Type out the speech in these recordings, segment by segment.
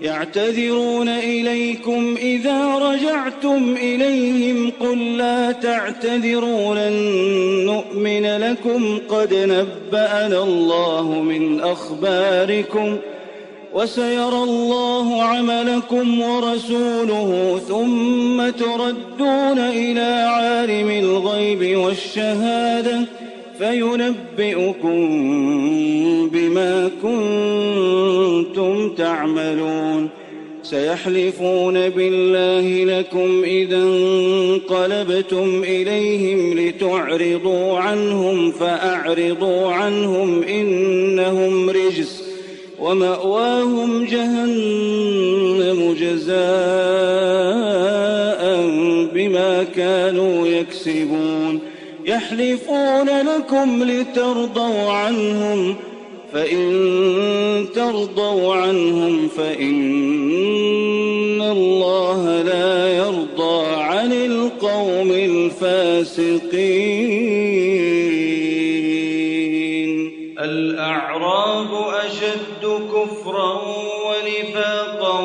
يعتذرون إليكم إذا رجعتم إليهم قل لا تعتذروا لن نؤمن لكم قد نبأنا الله من أخباركم وسيرى الله عملكم ورسوله ثم تردون إلى عالم الغيب والشهادة فينبئكم بما كنتم تعملون سيحلفون بالله لكم إذا انقلبتم إليهم لتعرضوا عنهم فأعرضوا عنهم إنهم رجس ومأواهم جهنم جزاء بما كانوا يكسبون يحلفون لكم لترضوا عنهم فإن ترضوا عنهم فإن الله لا يرضى عن القوم الفاسقين. الأعراب أشد كفرا ونفاقا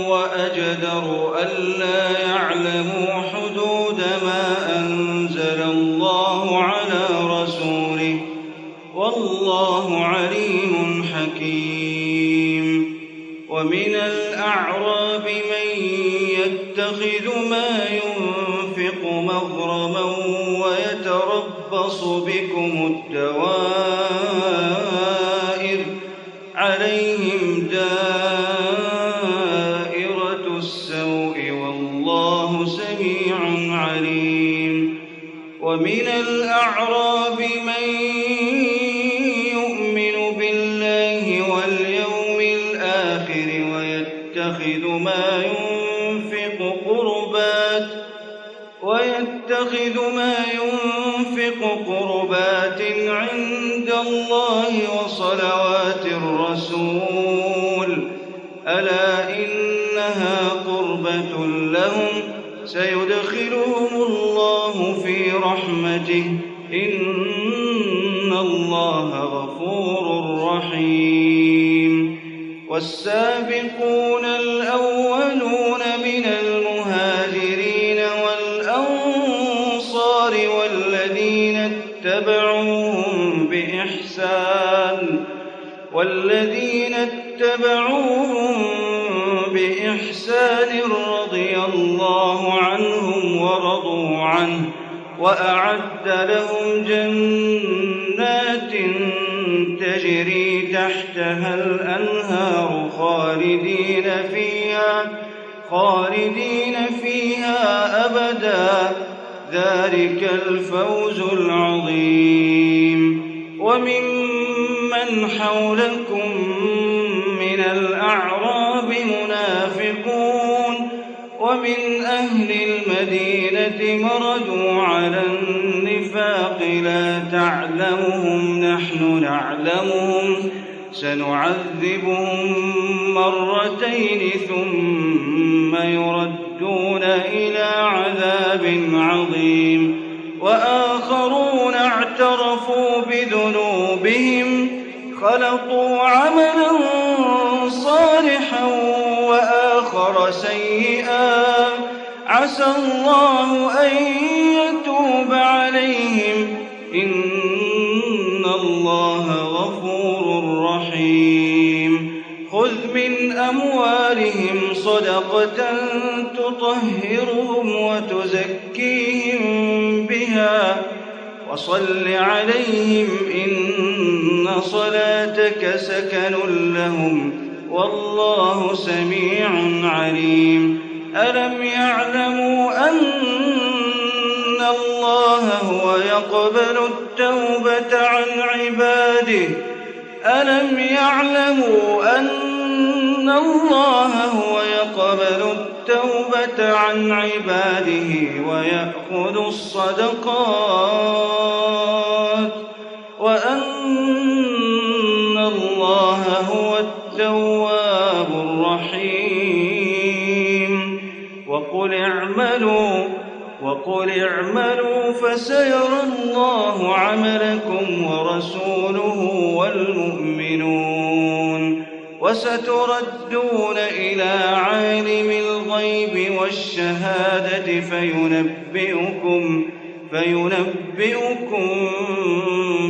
وأجدر ألا يعلموا حدود ما أنزل الله على رسوله والله عليم حكيم. ومن الأعراب من يتخذ ما ينفق مغرما ويتربص بكم الدوائر عليهم دائرة السوء والله سميع عليم. ومن الأعراب من يؤمن بالله واليوم الآخر ويتخذ ما ينفق قربات عند الله وصلوات الرسول ألا إنها قربة لهم سيدخلهم الله في رحمته إن الله غفور رحيم. والسابقون الأولون من المهاجرين والأنصار والذين اتبعوهم بإحسان رضي الله عنهم ورضوا عنه وأعد لهم جنات تجري تحتها الأنهار خالدين فيها أبدا ذلك الفوز العظيم. وممن حولكم من الأعراب منافقون ومن أهل المدينة مردوا على النفاق لا تعلمهم نحن نعلمهم سنعذبهم مرتين ثم يردون إلى عذاب عظيم. وآخرون اعترفوا بذنوبهم خلطوا عملا صالحا وآخر سيئا عسى الله أن يتوب عليهم إن الله غفور رحيم. خذ من أموالهم صدقة تطهرهم وتزكيهم بها وصل عليهم إن صلاتك سكن لهم والله سميع عليم. ألم يعلموا أن الله هو يقبل التوبة عن عباده ألم يعلموا أن الله هو يقبل التوبة عن عباده ويأخذ الصدقات وأن الله هو التواب الرحيم. وقل اعملوا فسيرى الله عملكم ورسوله والمؤمنون وستردون إلى عالم الغيب والشهادة فينبئكم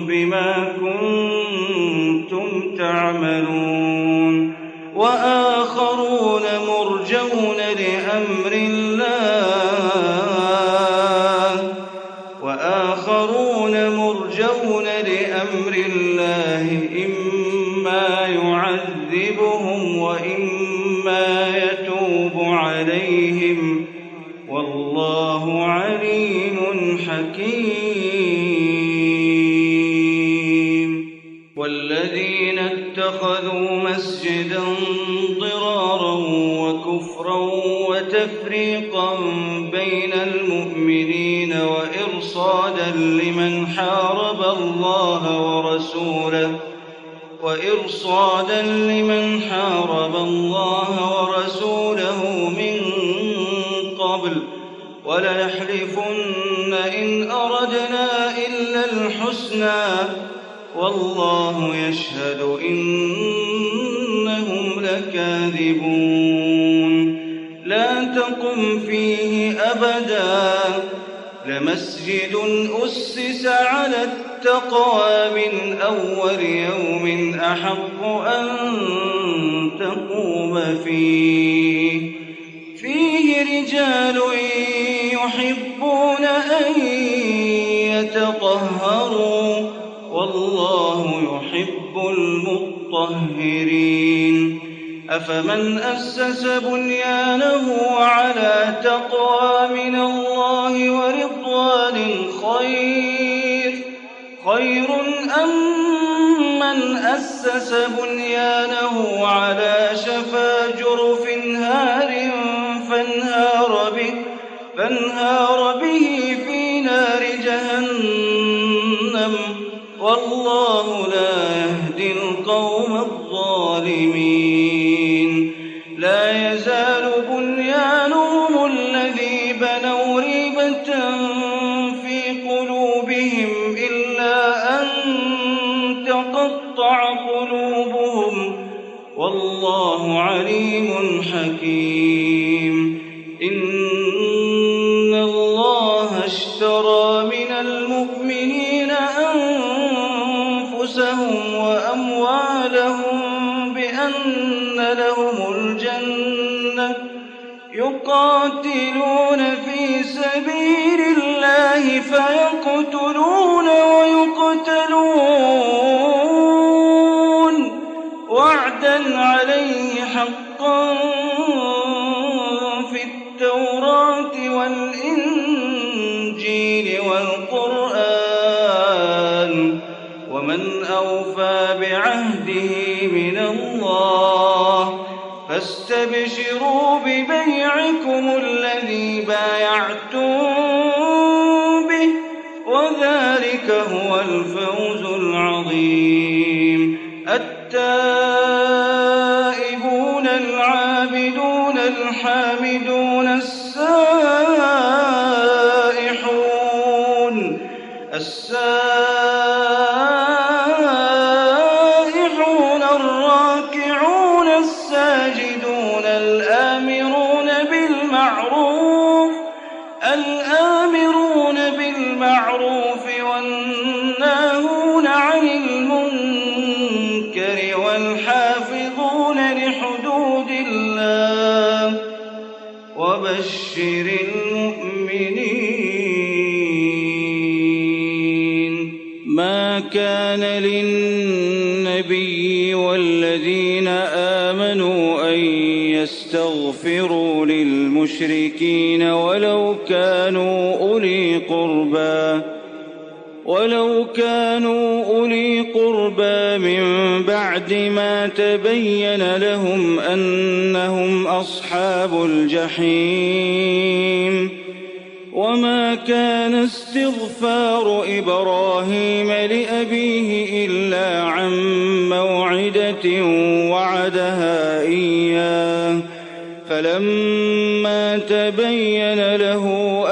بما كنتم تعملون. وآخرون مرجون لأمر الله إما يعذبهم وإما يتوب عليهم والله عليم حكيم. والذين اتخذوا مسجدا ضرارا وكفرا وتفريقا بين المؤمنين وإرصادا لمن حارب الله ورسوله من قبل وليحلفن إن أردنا إلا الحسنى والله يشهد إنهم لكاذبون. لا تقم فيه أبدا لمسجد أسس على التقوى من أول يوم أحق أن تقوم فيه رجال يحبون أن يتطهروا والله يحب المطهرين. أفمن أسس بنيانه على تقوى من الله ورضوان خير أم من أسس بنيانه على شفا جرف هار فانهار به في نار جهنم والله لا يهدي القوم الظالمين. لا يزال بنيانهم الذي بنوا ريبة في قلوبهم إلا أن تقطع قلوبهم والله عليم حكيم. إن الله اشترى من المؤمنين أنفسهم وأموالهم بأن لهم الجنة يقاتلون في سبيل الله فيقتلون ويقتلون وعدا عليه حقا في التوراة والإنجيل والقرآن ومن أوفى بعهده من الله فاستبشروا ببيعكم الذي بايعتم به وذلك هو الفوز العظيم. التائبون العابدون الحامدون السائحون الراكعون الساجدون الآمرون بالمعروف والناهون عن المنكر والحافظون لحدود الله وبشر المؤمنين. ما كان للنبي والذين آمنوا أن يستغفروا للمشركين ولو كانوا أولي قربى من بعد ما تبين لهم أنهم أصحاب الجحيم. وما كان استغفار إبراهيم لأبيه إلا عن موعدة وعدها إياه فلما تبين له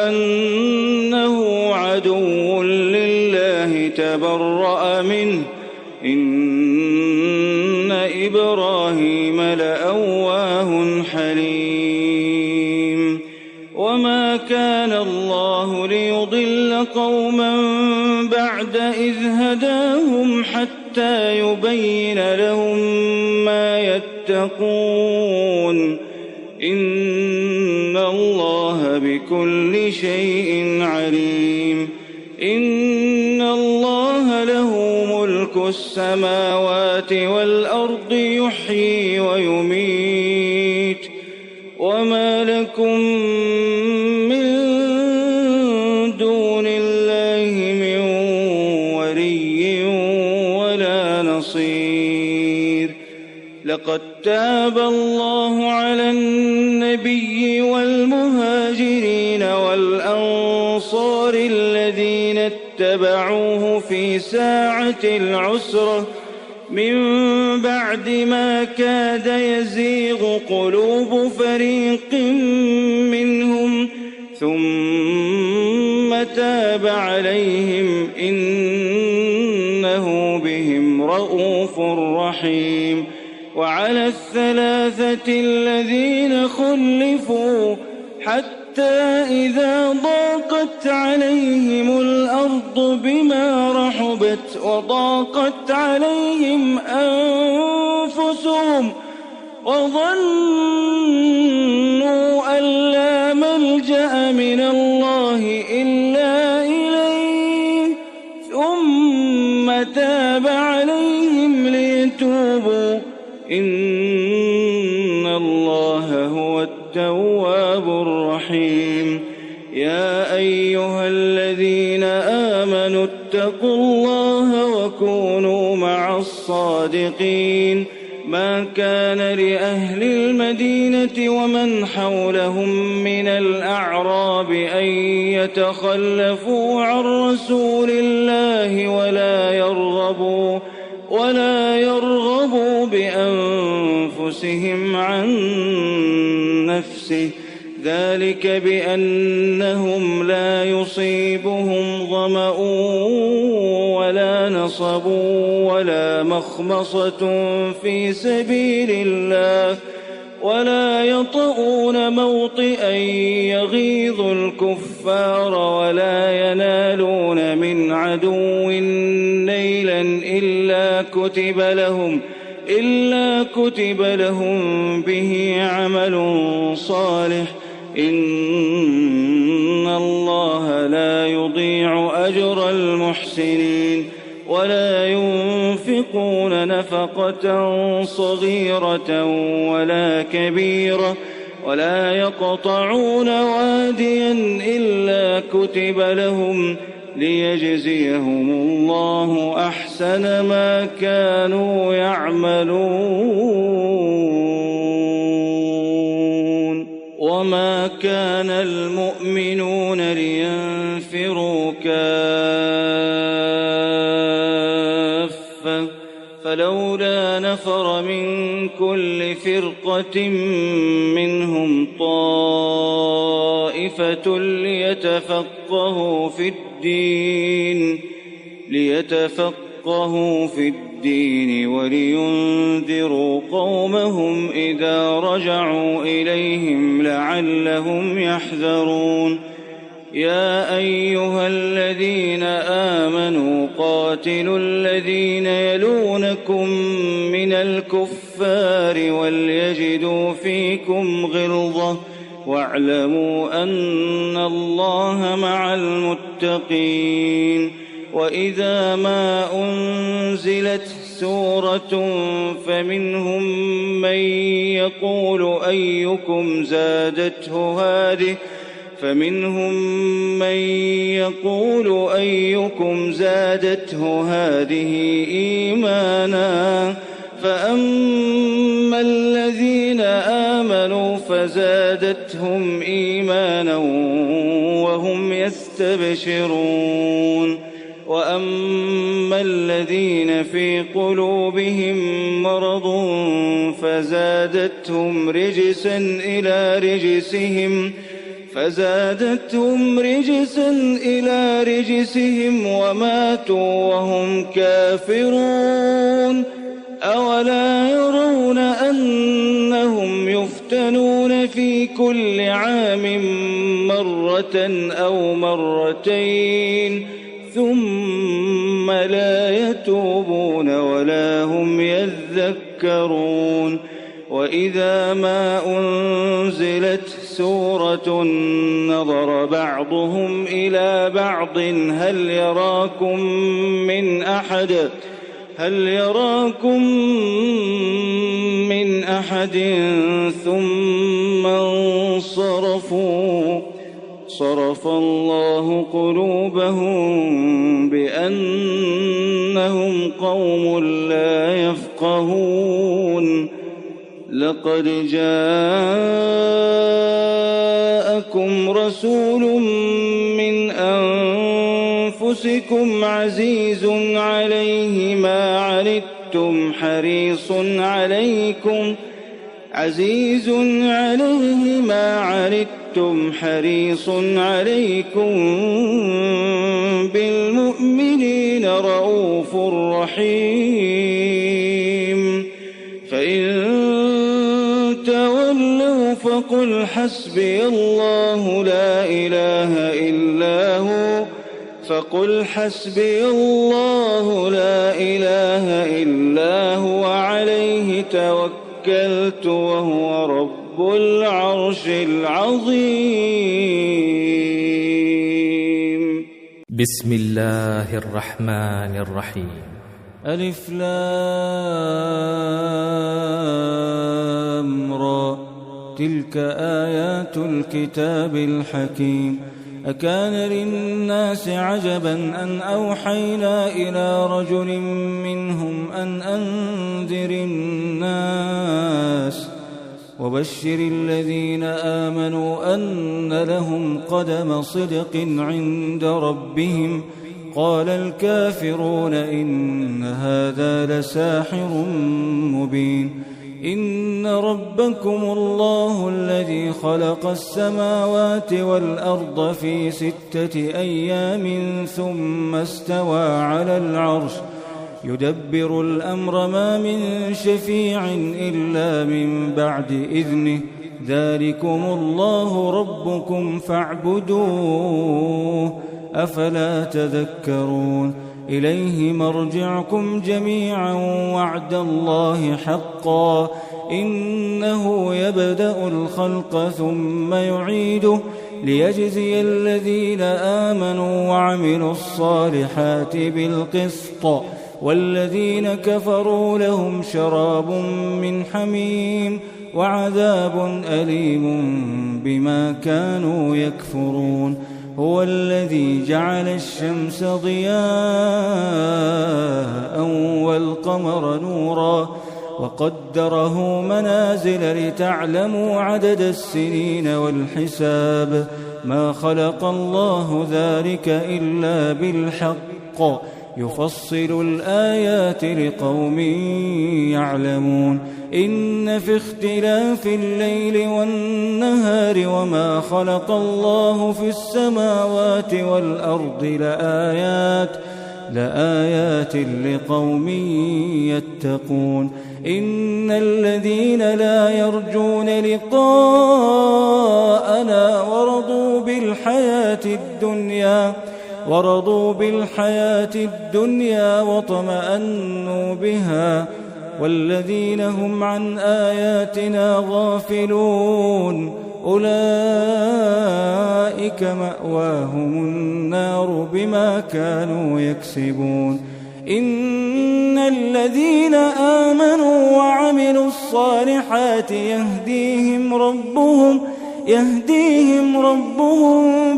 أنه عدو لله تبرأ منه إن إبراهيم لأواه حليم. وما كان الله ليضل قوما بعد إذ هداهم حتى يبين لهم ما يتقون إن الله بكل شيء عليم. إن الله له ملك السماوات والأرض يحيي ويميت وما لكم من دون الله من ولي ولا نصير. لقد تاب الله على النبي والمهاجرين والأنصار الذين اتبعوه في ساعة العسرة من بعد ما كاد يزيغ قلوب فريق منهم ثم تاب عليهم إنه بهم رءوف رحيم. وعلى الثلاثة الذين خلفوا حتى إذا ضاقت عليهم الأرض بما رحبت وضاقت عليهم أنفسهم وظنوا أن لا ملجأ من الله إلا إليه ثم تاب عليهم ليتوبوا إن الله هو التواب الرحيم. يا أيها الذين آمنوا اتقوا الله وكونوا مع الصادقين. ما كان لأهل المدينة ومن حولهم من الأعراب أن يتخلفوا عن رسول الله ولا يرغبوا بأنفسهم عن نفسه ذلك بأنهم لا يصيبهم ظمأ ولا نصب ولا مخمصة في سبيل الله ولا يطؤون موطئا يغيظ الكفار ولا ينالون من عدو نيلا إلا كتب لهم به عمل صالح إن الله لا يضيع أجر المحسنين. ولا ينفقون نفقة صغيرة ولا كبيرة ولا يقطعون واديا إلا كتب لهم ليجزيهم الله أحسن ما كانوا يعملون. وما كان المؤمنون لينفروا كافة فلولا نفر من كل فرقة منهم طائفة ليتفقهوا في الدين ولينذروا قومهم إذا رجعوا إليهم لعلهم يحذرون. يا أيها الذين آمنوا قاتلوا الذين يلونكم من الكفار وليجدوا فيكم غلظة واعلموا أن الله مع المتقين. وإذا ما أنزلت سورة فمنهم من يقول أيكم زادته هذه إيمانا فأما الذين آمنوا فزادتهم إيمانا وهم يستبشرون. وأما الذين في قلوبهم مرض فزادتهم رجسا إلى رجسهم وماتوا وهم كافرون. أولا يرون أنهم يفتنون في كل عام مرة أو مرتين ثم لا يتوبون ولا هم يذكرون وإذا ما أنزلت سورة نظر بعضهم إلى بعض هل يراكم من أحد ثم انصرفوا صرف الله قلوبهم بأنهم قوم لا يفقهون لقد جاءكم رسول من أنفسكم عزيز عليه ما عنتم حريص عليكم بالمؤمنين رؤوف رحيم فإن تولوا فقل حسبي الله لا إله إلا هو عليه توكلت وهو رب العرش العظيم. بسم الله الرحمن الرحيم. ألف لام را تلك آيات الكتاب الحكيم. أكان للناس عجبا أن أوحينا إلى رجل منهم أن أنذر الناس وبشر الذين آمنوا أن لهم قدم صدق عند ربهم قال الكافرون إن هذا لساحر مبين. إن ربكم الله الذي خلق السماوات والأرض في 6 أيام ثم استوى على العرش يدبر الأمر ما من شفيع إلا من بعد إذنه ذلكم الله ربكم فاعبدوه أفلا تذكرون. إليه مرجعكم جميعا وعد الله حقا إنه يبدأ الخلق ثم يعيده ليجزي الذين آمنوا وعملوا الصالحات بالقسط والذين كفروا لهم شراب من حميم وعذاب أليم بما كانوا يكفرون. هو الذي جعل الشمس ضياء والقمر نورا وقدره منازل لتعلموا عدد السنين والحساب ما خلق الله ذلك إلا بالحق يفصل الآيات لقوم يعلمون. إن في اختلاف الليل والنهار وما خلق الله في السماوات والأرض لآيات لقوم يتقون. إن الذين لا يرجون لقاءنا ورضوا بالحياة الدنيا واطمأنوا بها والذين هم عن آياتنا غافلون أولئك مأواهم النار بما كانوا يكسبون. إن الذين آمنوا وعملوا الصالحات يهديهم ربهم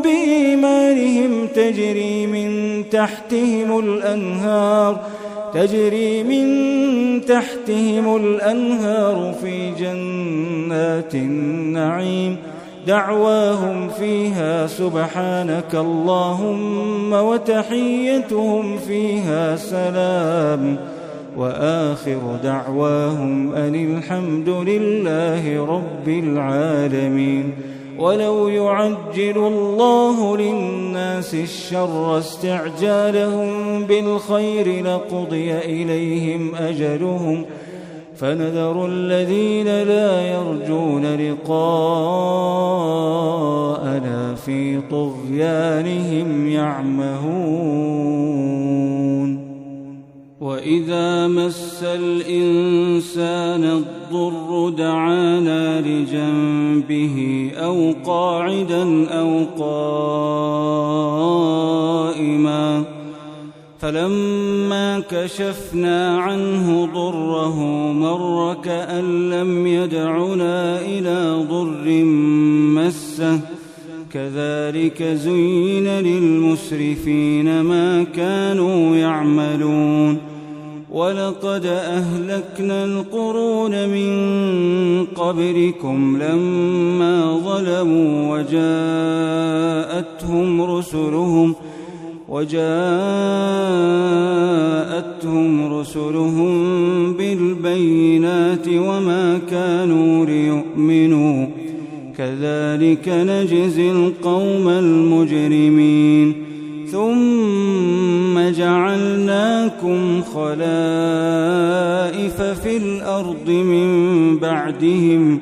بإيمانهم تجري من تحتهم الأنهار في جنات النعيم دعواهم فيها سبحانك اللهم وتحيتهم فيها سلام وآخر دعواهم أن الحمد لله رب العالمين. ولو يعجل الله للناس الشر استعجالهم بالخير لقضي إليهم أجلهم فنذر الذين لا يرجون لقاءنا في طغيانهم يعمهون وإذا مس الإنسان الضر دعانا لجنبه أو قاعدا أو قائما فلما كشفنا عنه ضره مر كأن لم يدعنا إلى ضر مسه كذلك زين للمسرفين ما كانوا يعملون ولقد أهلكنا القرون من قبلكم لما ظلموا وجاءتهم رسلهم بالبينات وما كانوا ليؤمنوا كذلك نجزي القوم المجرمين ثم جعلناكم خلائف في الأرض من بعدهم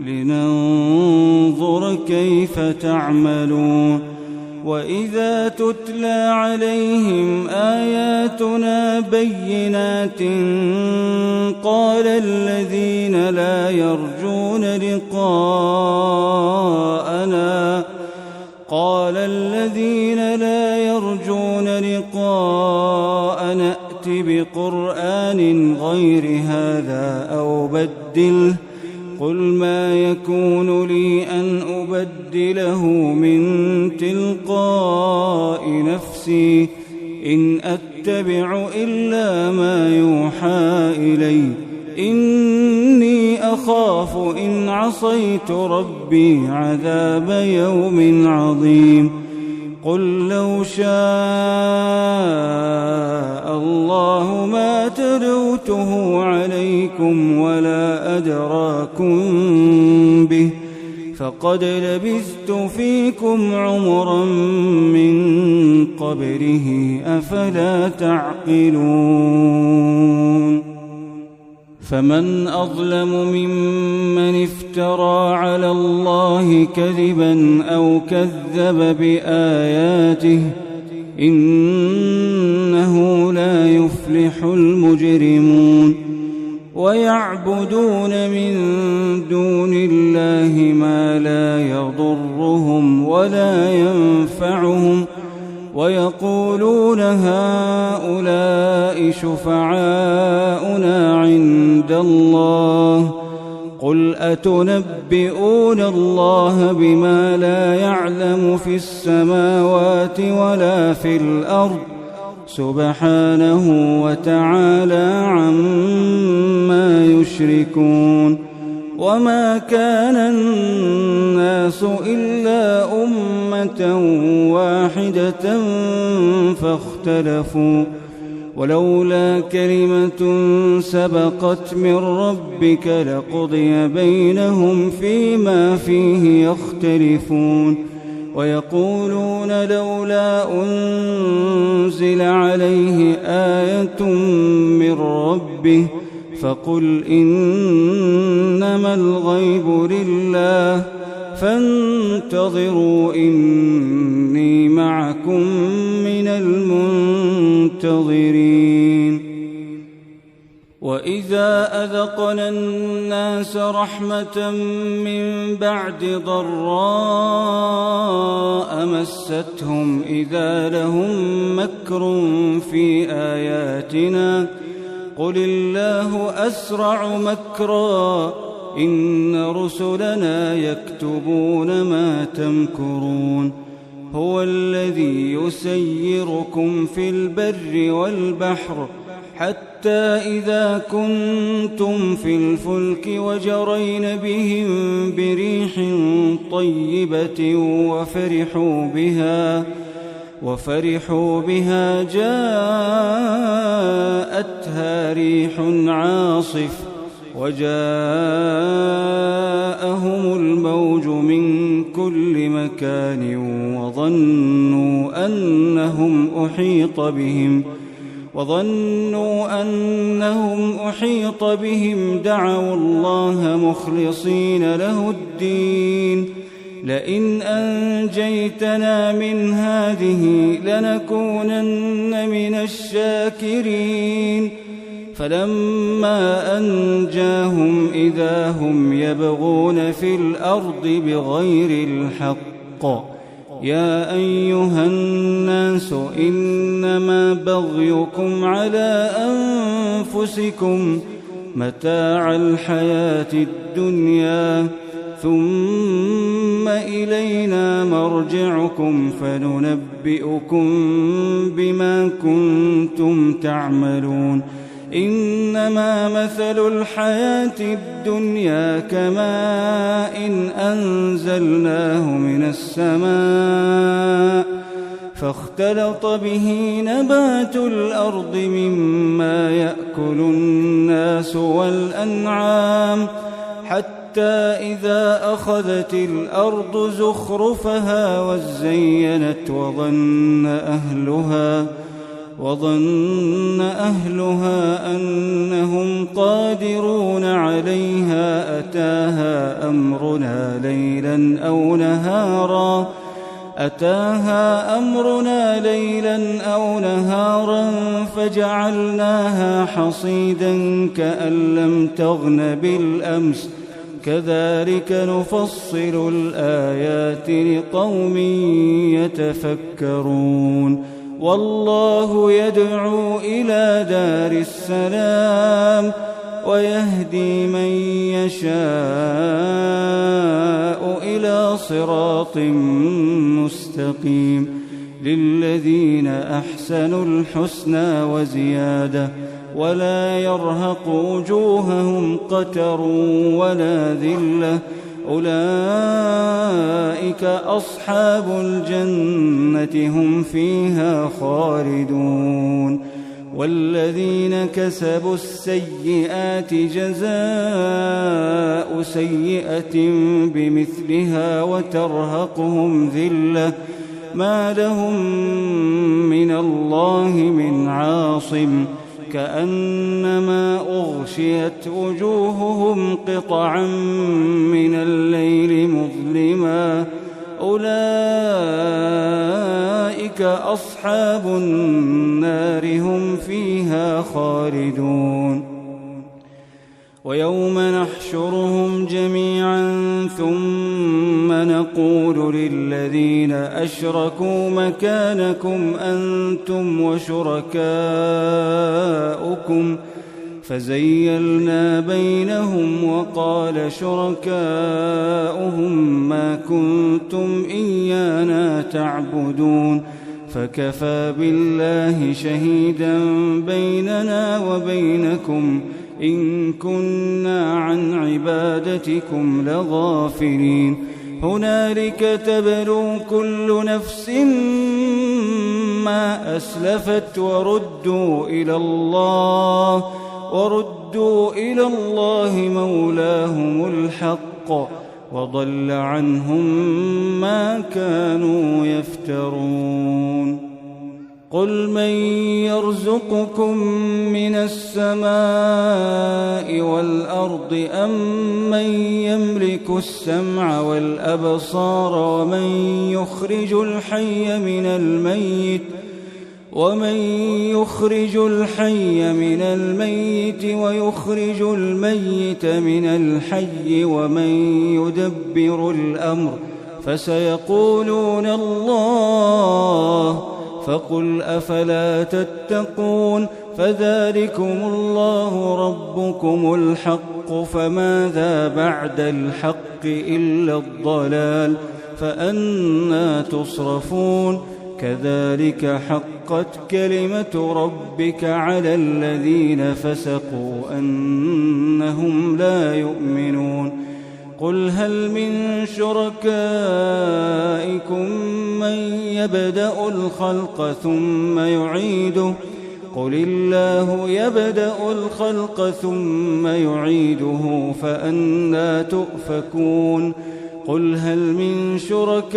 لننظر كيف تعملون وإذا تتلى عليهم آياتنا بينات قال الذين لا يرجون لقاءنا ائت بقرآن غير هذا أو بدله قل ما يكون لي أن أبدله من تلقاء نفسي إن أتبع إلا ما يوحى إلي إني أخاف إن عصيت ربي عذاب يوم عظيم قل لو شاء الله ما تلوته عليكم ولا أدراكم به فقد لبثت فيكم عمرا من قبله أفلا تعقلون فمن أظلم ممن افترى على الله كذبا أو كذب بآياته إنه لا يفلح المجرمون ويعبدون من دون الله ما لا يضرهم ولا ينفعهم ويقولون هؤلاء شفعاؤنا عند الله قل أتنبئون الله بما لا يعلم في السماوات ولا في الأرض سبحانه وتعالى عما يشركون وما كان الناس إلا أمة واحدة فاختلفوا ولولا كلمة سبقت من ربك لقضي بينهم فيما فيه يختلفون ويقولون لولا أنزل عليه آية من ربه فقل إنما الغيب لله فانتظروا إني معكم من المنتظرين وإذا أذقنا الناس رحمة من بعد ضراء مستهم إذا لهم مكر في آياتنا قل الله أسرع مكرا إن رسلنا يكتبون ما تمكرون هو الذي يسيركم في البر والبحر حتى إذا كنتم في الفلك وجرين بهم بريح طيبة وفرحوا بها جاءتها ريح عاصف وجاءهم الموج من مكان وظنوا أنهم أحيط بهم دعوا الله مخلصين له الدين لئن أنجيتنا من هذه لنكونن من الشاكرين فلما أنجاهم إذا هم يبغون في الأرض بغير الحق يا أيها الناس إنما بغيكم على أنفسكم متاع الحياة الدنيا ثم إلينا مرجعكم فننبئكم بما كنتم تعملون إنما مثل الحياة الدنيا كماء أنزلناه من السماء فاختلط به نبات الأرض مما يأكل الناس والأنعام حتى إذا أخذت الأرض زخرفها وزينت وظن أهلها أنهم قادرون عليها أتاها أمرنا ليلا أو نهارا فجعلناها حصيدا كأن لم تغن بالأمس كذلك نفصل الآيات لقوم يتفكرون والله يدعو إلى دار السلام ويهدي من يشاء إلى صراط مستقيم للذين أحسنوا الحسنى وزيادة ولا يرهق وجوههم قتر ولا ذلة أولئك أصحاب الجنة هم فيها خالدون والذين كسبوا السيئات جزاء سيئة بمثلها وترهقهم ذلة ما لهم من الله من عاصم كأنما أغشيت وجوههم قطعا من الليل مظلما أولئك أصحاب النار هم فيها خالدون ويوم نحشرهم جميعا ثم نقول للذين أشركوا مكانكم أنتم وشركاؤكم فزيلنا بينهم وقال شركاؤهم ما كنتم إيانا تعبدون فكفى بالله شهيدا بيننا وبينكم إن كنا عن عبادتكم لغافلين هنالك تبلو كل نفس ما أسلفت وردوا إلى الله مولاهم الحق وضل عنهم ما كانوا يفترون قل من يرزقكم من السماء والأرض أم من يملك السمع والأبصار ومن يخرج الحي من الميت ويخرج الميت من الحي ومن يدبر الأمر فسيقولون الله فقل أفلا تتقون فذلكم الله ربكم الحق فماذا بعد الحق إلا الضلال فأنى تصرفون كذلك حقت كلمة ربك على الذين فسقوا أنهم لا يؤمنون قل هل من شركائكم من يبدأ الخلق ثم يعيده قل الله يبدأ الخلق ثم يعيده فأنى تؤفكون قل هل من شركائكم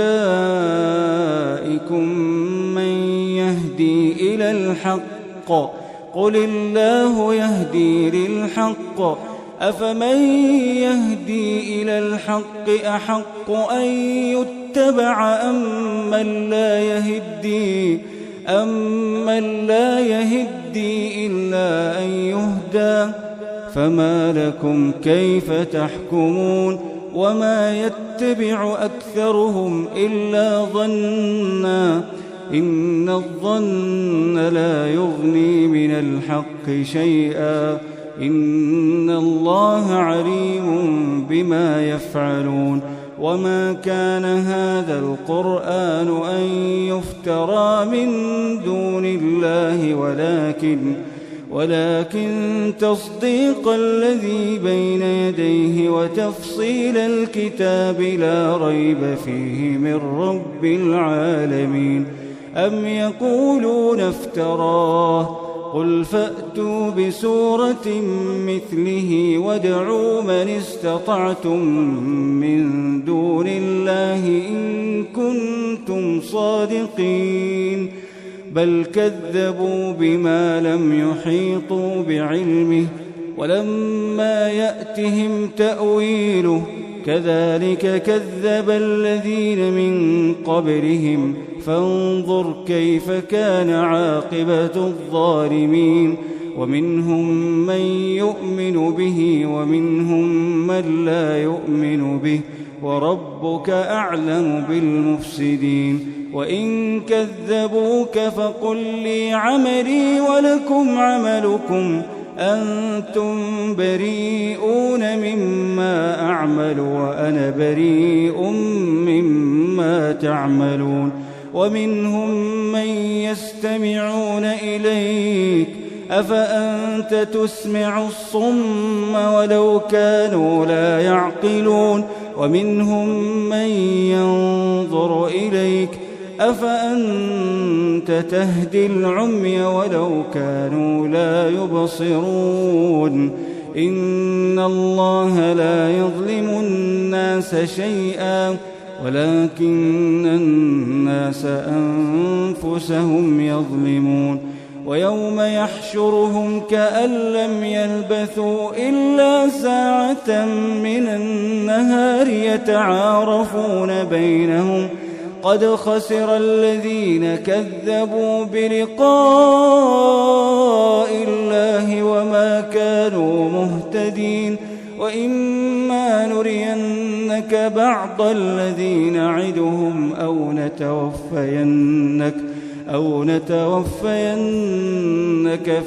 من يهدي إلى الحق قل الله يهدي للحق أفمن يهدي إلى الحق أحق أن يتبع أمن لا يهدي إلا أن يهدى فما لكم كيف تحكمون وما يتبع أكثرهم إلا ظنا إن الظن لا يغني من الحق شيئا إن الله عليم بما يفعلون وما كان هذا القرآن أن يفترى من دون الله ولكن تصديق الذي بين يديه وتفصيل الكتاب لا ريب فيه من رب العالمين أم يقولون افتراه قل فأتوا بسورة مثله وادعوا من استطعتم من دون الله إن كنتم صادقين بل كذبوا بما لم يحيطوا بعلمه ولما يأتهم تأويله كذلك كذب الذين من قبلهم فانظر كيف كان عاقبة الظالمين ومنهم من يؤمن به ومنهم من لا يؤمن به وربك أعلم بالمفسدين وإن كذبوك فقل لي عملي ولكم عملكم أنتم بريئون مما أعمل وأنا بريء مما تعملون ومنهم من يستمعون إليك أفأنت تسمع الصم ولو كانوا لا يعقلون ومنهم من ينظر إليك أفأنت تهدي العمي ولو كانوا لا يبصرون إن الله لا يظلم الناس شيئا ولكن الناس أنفسهم يظلمون ويوم يحشرهم كأن لم يلبثوا إلا ساعة من النهار يتعارفون بينهم قد خسر الذين كذبوا بلقاء الله وما كانوا مهتدين وإما نرينك بعض الذي نعدهم أو نتوفينك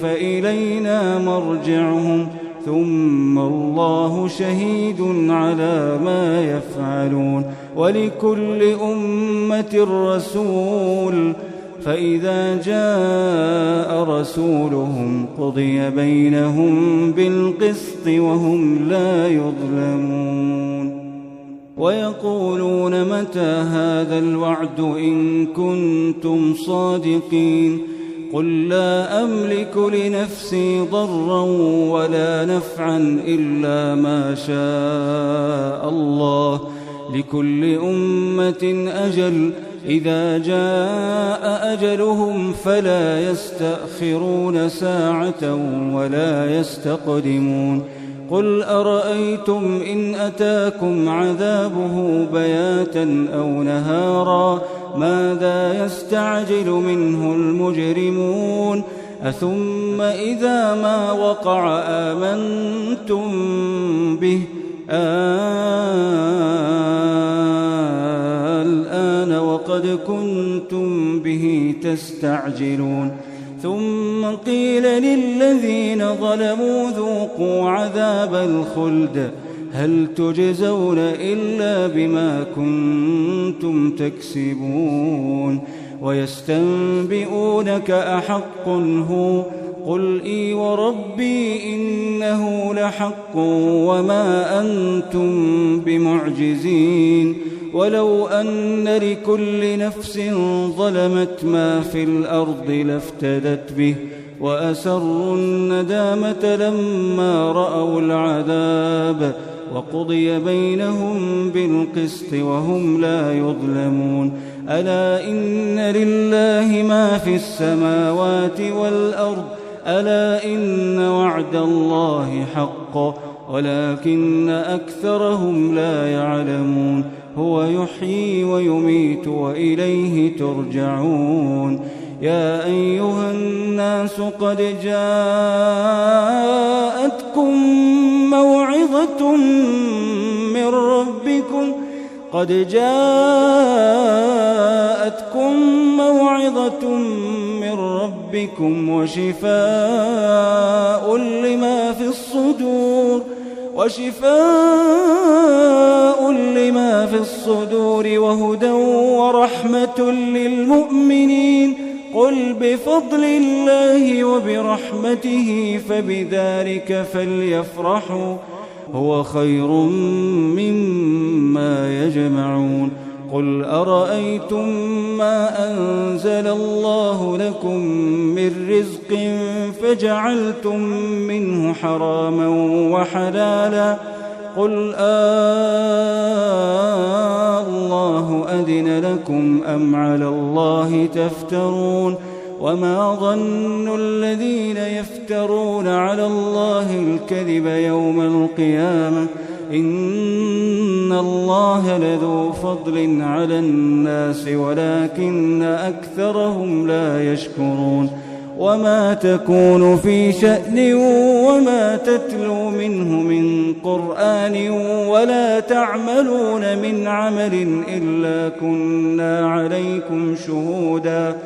فإلينا مرجعهم ثم الله شهيد على ما يفعلون ولكل أمة رسول فإذا جاء رسولهم قضي بينهم بالقسط وهم لا يظلمون ويقولون متى هذا الوعد إن كنتم صادقين قل لا أملك لنفسي ضرا ولا نفعا إلا ما شاء الله لكل أمة أجل إذا جاء أجلهم فلا يستأخرون ساعة ولا يستقدمون قل أرأيتم إن أتاكم عذابه بياتا أو نهارا ماذا يستعجل منه المجرمون أثم إذا ما وقع آمنتم به الآن وقد كنتم به تستعجلون ثم قيل للذين ظلموا ذوقوا عذاب الخلد هل تجزون إلا بما كنتم تكسبون ويستنبئونك أحق هو قل إي وربي إنه لحق وما أنتم بمعجزين ولو أن لكل نفس ظلمت ما في الأرض لافتدت به وأسروا الندامة لما رأوا العذاب وقضي بينهم بالقسط وهم لا يظلمون. ألا إن لله ما في السماوات والأرض ألا إن وعد الله حق ولكن أكثرهم لا يعلمون. هو يحيي ويميت وإليه ترجعون. يا أيها الناس قد جاءتكم موعظة من ربكم وشفاء لما في الصدور وهدى ورحمة للمؤمنين. قل بفضل الله وبرحمته فبذلك فليفرحوا هو خير مما يجمعون. قل أرأيتم ما أنزل الله لكم من رزق فجعلتم منه حراما وحلالا قل الله أذن لكم أم على الله تفترون. وما ظن الذين يفترون على الله الكذب يوم القيامة إن الله لذو فضل على الناس ولكن أكثرهم لا يشكرون. وما تكون في شأن وما تتلو منه من قرآن ولا تعملون من عمل إلا كنا عليكم شهودا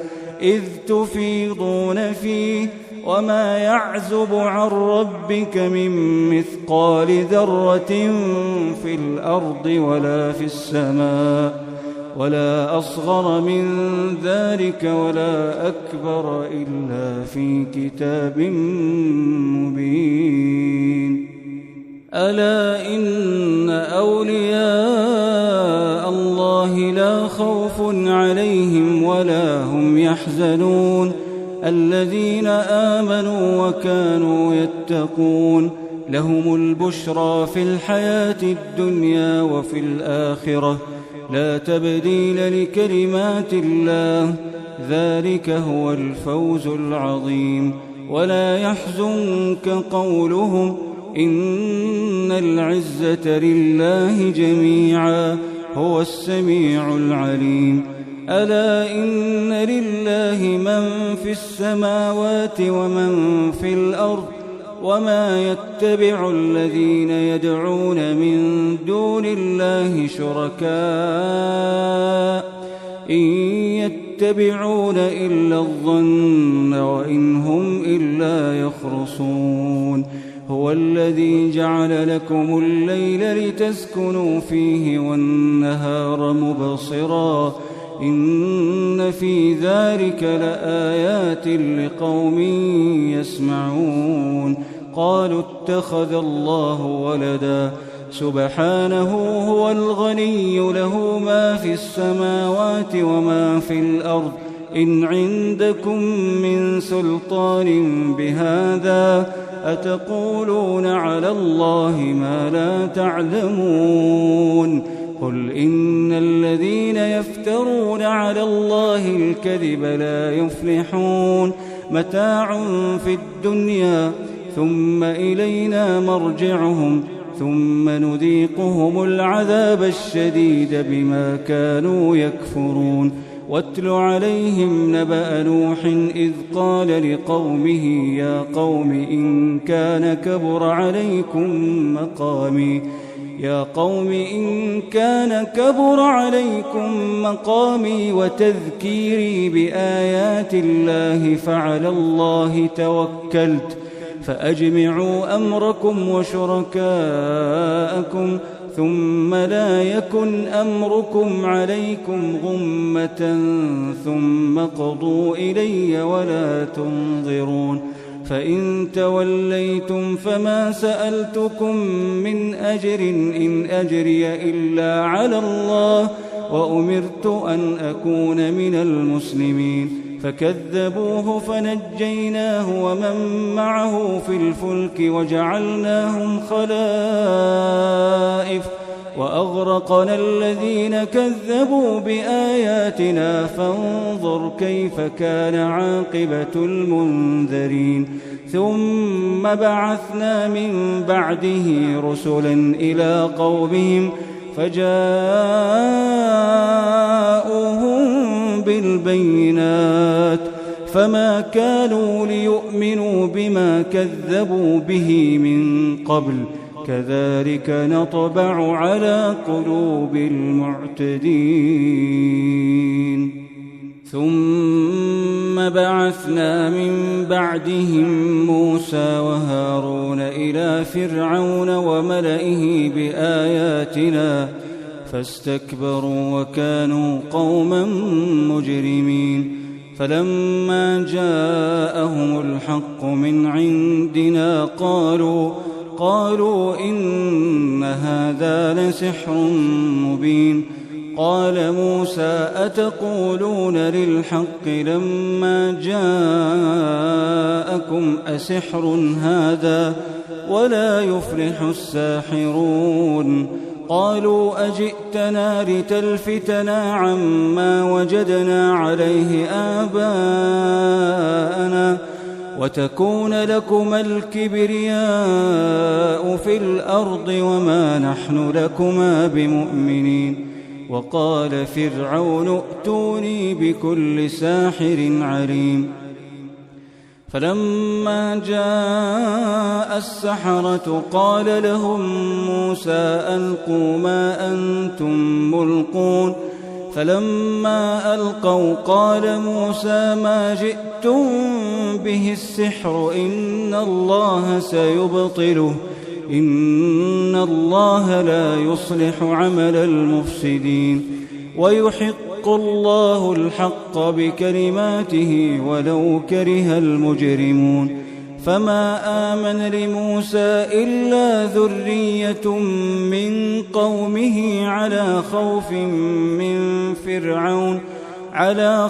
إذ تفيضون فيه. وما يعزب عن ربك من مثقال ذرة في الأرض ولا في السماء ولا أصغر من ذلك ولا أكبر إلا في كتاب مبين. ألا إن أولياء الله لا خوف عليهم ولا هم يحزنون الذين آمنوا وكانوا يتقون. لهم البشرى في الحياة الدنيا وفي الآخرة لا تبديل لكلمات الله ذلك هو الفوز العظيم. ولا يحزنك قولهم إن العزة لله جميعا هو السميع العليم. ألا إن لله من في السماوات ومن في الأرض وما يتبع الذين يدعون من دون الله شركاء إن يتبعون إلا الظن وإن هم إلا يخرصون. هو الذي جعل لكم الليل لتسكنوا فيه والنهار مبصرا إن في ذلك لآيات لقوم يسمعون. قالوا اتخذ الله ولدا سبحانه هو الغني له ما في السماوات وما في الأرض إن عندكم من سلطان بهذا أتقولون على الله ما لا تعلمون. قل إن الذين يفترون على الله الكذب لا يفلحون. متاع في الدنيا ثم إلينا مرجعهم ثم نذيقهم العذاب الشديد بما كانوا يكفرون. واتل عليهم نبأ نوح إذ قال لقومه يا قوم إن كان كبر عليكم مقامي وتذكيري بآيات الله فعلى الله توكلت فأجمعوا أمركم وشركاءكم ثم لا يكن أمركم عليكم غمة ثم قضوا إلي ولا تنظرون. فإن توليتم فما سألتكم من أجر إن أجري إلا على الله وأمرت أن أكون من المسلمين. فكذبوه فنجيناه ومن معه في الفلك وجعلناهم خلائف وأغرقنا الذين كذبوا بآياتنا فانظر كيف كان عاقبة المنذرين ثم بعثنا من بعده رسلا إلى قومهم فجاءوهم بالبينات فما كانوا ليؤمنوا بما كذبوا به من قبل كذلك نطبع على قلوب المعتدين ثم بعثنا من بعدهم موسى وهارون إلى فرعون وملئه بآياتنا فاستكبروا وكانوا قوما مجرمين فلما جاءهم الحق من عندنا قالوا إن هذا لسحر مبين قال موسى أتقولون للحق لما جاءكم أسحر هذا ولا يفلح الساحرون قالوا أجئتنا لتلفتنا عما وجدنا عليه آباءنا وتكون لكما الكبرياء في الأرض وما نحن لكما بمؤمنين وقال فرعون ائتوني بكل ساحر عليم فلما جاء السحرة قال لهم موسى ألقوا ما أنتم ملقون فلما ألقوا قال موسى ما جئتم به السحر إن الله سيبطله إن الله لا يصلح عمل المفسدين ويحق الله الحق بكلماته ولو كره المجرمون فما آمن لموسى إلا ذرية من قومه على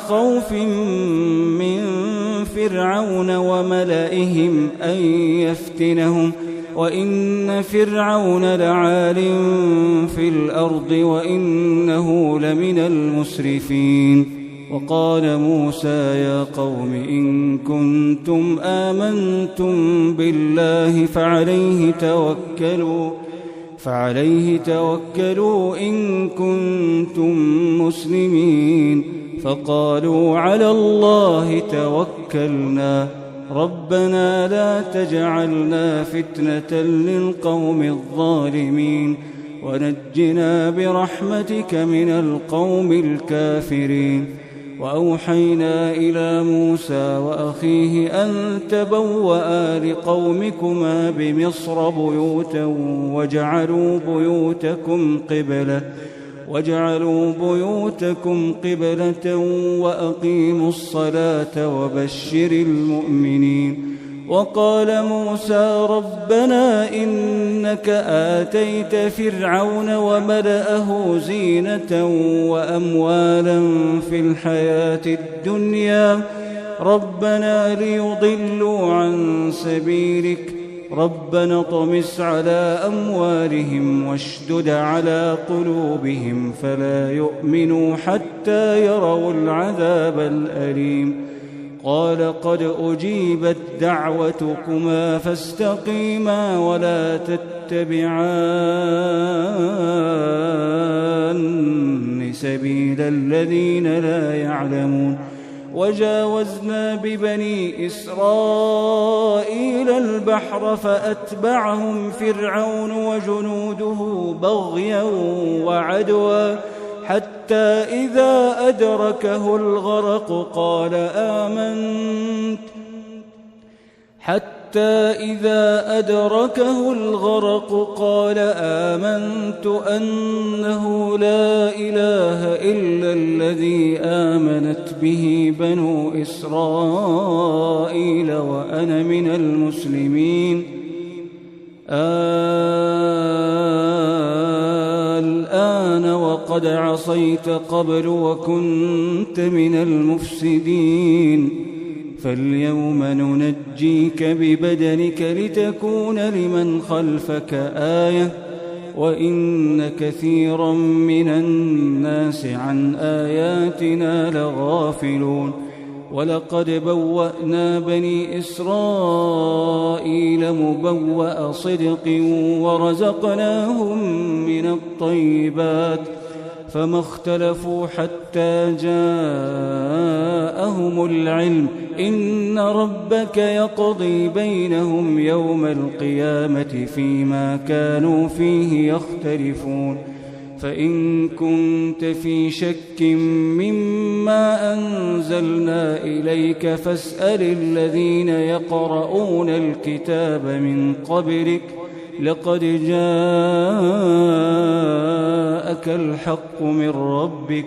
خوف من فرعون وملئهم أن يفتنهم وإن فرعون لعال في الأرض وإنه لمن المسرفين وقال موسى يا قوم إن كنتم آمنتم بالله فعليه توكلوا إن كنتم مسلمين فقالوا على الله توكلنا ربنا لا تجعلنا فتنة للقوم الظالمين ونجنا برحمتك من القوم الكافرين وأوحينا إلى موسى وأخيه أن تبوأ لقومكما بمصر بيوتا واجعلوا بيوتكم قبلة وأقيموا الصلاة وبشر المؤمنين وقال موسى ربنا إنك آتيت فرعون وملأه زينة وأموالا في الحياة الدنيا ربنا ليضلوا عن سبيلك ربنا اطمس على أموالهم واشدد على قلوبهم فلا يؤمنوا حتى يروا العذاب الأليم قال قد أجيبت دعوتكما فاستقيما ولا تتبعان سبيل الذين لا يعلمون وجاوزنا ببني إسرائيل البحر فأتبعهم فرعون وجنوده بغيا وعدوا حتى إذا أدركه الغرق قال آمنت أنه لا إله إلا الذي آمنت به بنو إسرائيل وأنا من المسلمين الآن وقد قد عصيت قبل وكنت من المفسدين فاليوم ننجيك ببدنك لتكون لمن خلفك آية وإن كثيرا من الناس عن آياتنا لغافلون ولقد بوأنا بني إسرائيل مبوأ صدق ورزقناهم من الطيبات فما اختلفوا حتى جاءهم العلم إن ربك يقضي بينهم يوم القيامة فيما كانوا فيه يختلفون فإن كنت في شك مما أنزلنا إليك فاسأل الذين يقرؤون الكتاب من قبلك لقد جاءك الحق من ربك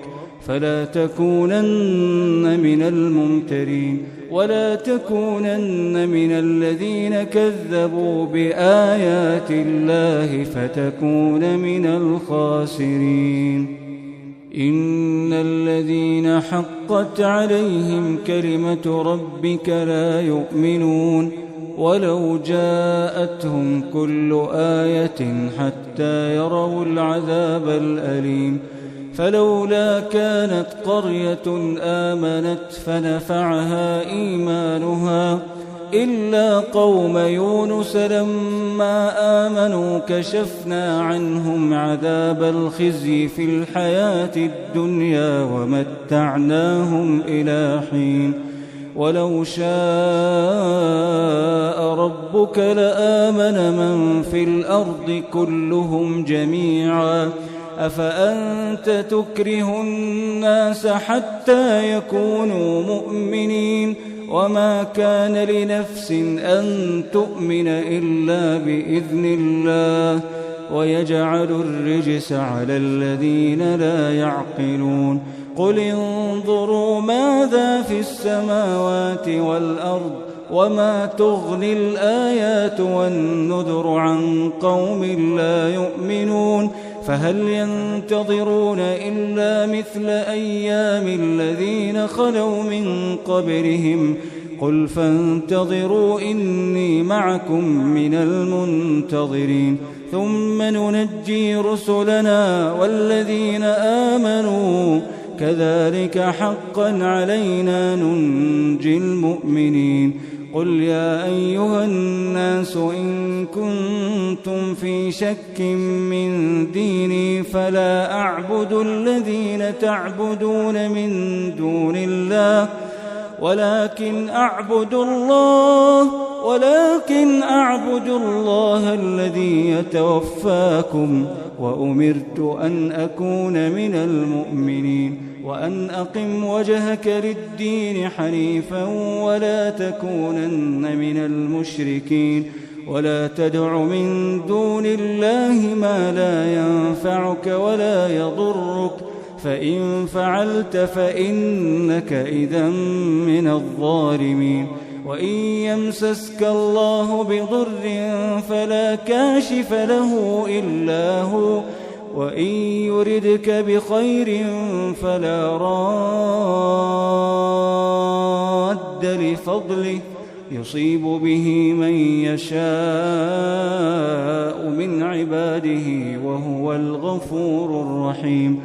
فلا تكونن من الممترين ولا تكونن من الذين كذبوا بآيات الله فتكون من الخاسرين إن الذين حقت عليهم كلمة ربك لا يؤمنون ولو جاءتهم كل آية حتى يروا العذاب الأليم فلولا كانت قرية آمنت فنفعها إيمانها إلا قوم يونس لما آمنوا كشفنا عنهم عذاب الخزي في الحياة الدنيا ومتعناهم إلى حين ولو شاء ربك لآمن من في الأرض كلهم جميعا أفأنت تكره الناس حتى يكونوا مؤمنين وما كان لنفس أن تؤمن إلا بإذن الله ويجعل الرجس على الذين لا يعقلون قل انظروا ماذا في السماوات والأرض وما تغني الآيات والنذر عن قوم لا يؤمنون فهل ينتظرون إلا مثل أيام الذين خلوا من قبلهم قل فانتظروا إني معكم من المنتظرين ثم ننجي رسلنا والذين آمنوا كذلك حقا علينا ننجي المؤمنين قل يا أيها الناس إن كنتم في شك من ديني فلا أعبد الذين تعبدون من دون الله ولكن أعبد الله الذي يتوفاكم وأمرت أن أكون من المؤمنين وأن أقم وجهك للدين حنيفا ولا تكونن من المشركين ولا تدع من دون الله ما لا ينفعك ولا يضرك فإن فعلت فإنك إذا من الظالمين وإن يمسسك الله بضر فلا كاشف له إلا هو وإن يردك بخير فلا راد لفضله يصيب به من يشاء من عباده وهو الغفور الرحيم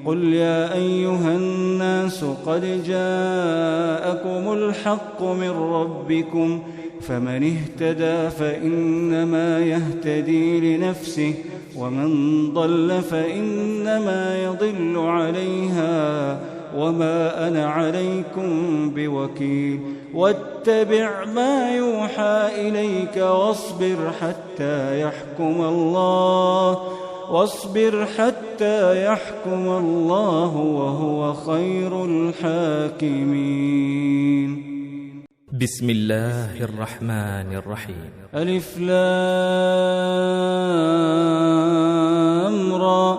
قل يا أيها الناس قد جاءكم الحق من ربكم فمن اهتدى فإنما يهتدي لنفسه ومن ضل فإنما يضل عليها وما أنا عليكم بوكيل واتبع ما يوحى إليك واصبر حتى يحكم الله وهو خير الحاكمين بسم الله الرحمن الرحيم ألف لام را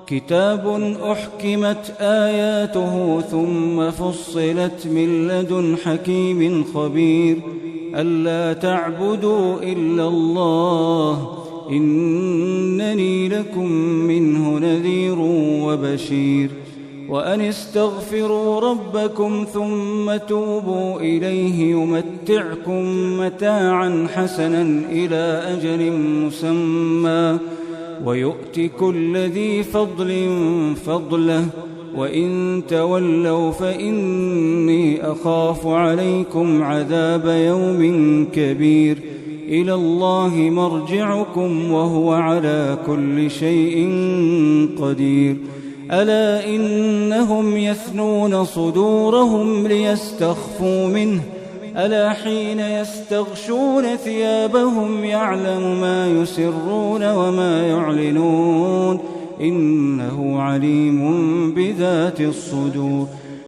كتاب أحكمت آياته ثم فصلت من لدن حكيم خبير ألا تعبدوا إلا الله إنني لكم منه نذير وبشير وأن استغفروا ربكم ثم توبوا إليه يمتعكم متاعا حسنا إلى أجل مسمى ويؤت كل ذي فضل فضله وإن تولوا فإني أخاف عليكم عذاب يوم كبير إلى الله مرجعكم وهو على كل شيء قدير ألا إنهم يثنون صدورهم ليستخفوا منه ألا حين يستغشون ثيابهم يعلم ما يسرون وما يعلنون إنه عليم بذات الصدور